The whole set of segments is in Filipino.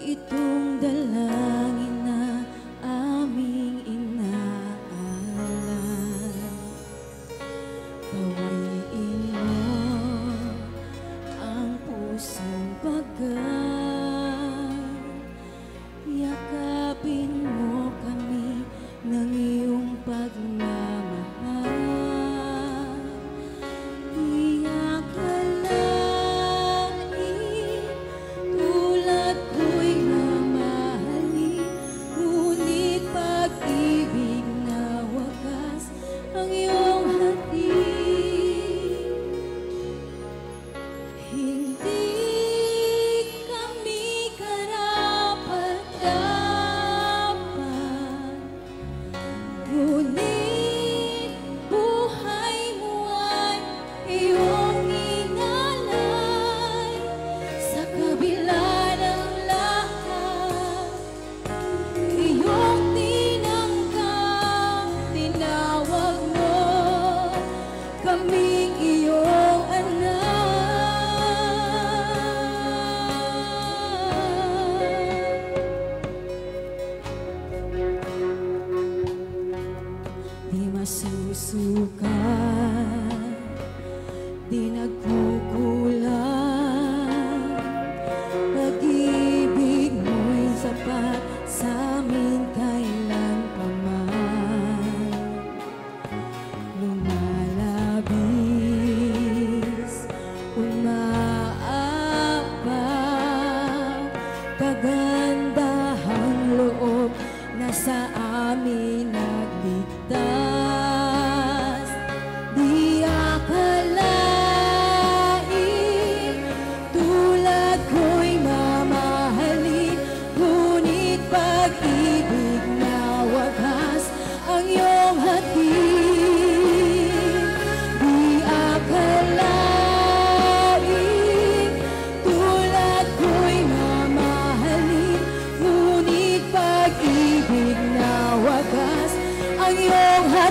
itong dalangin na aming inaalay. Pawiin mo ang pusong bagat, yakapin mo kami ng iyong pagmamahal. Di akalain tulad ko'y mamahalin, ngunit pag-ibig na wagas ang iyong hatid. Hindi kami karapat-dapat, ngunit buhay mo ay iyong inalay. Sa kabila ng lahat, iyong tinanggap, tinawag mo kaming iyong anak. Di masusukat, di nagkukulang, pag-ibig mo'y sapat sa amin kailanpaman. Lumalabis, umaabang, kagandahang loob na sa amin nagligtas. Di akalain tulad ko'y mamahalin, ngunit pag-ibig na wagas ang iyong hatid. Di akalain tulad ko'y mamahalin, ngunit pag-ibig na wagas ang iyong hatid.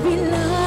kabila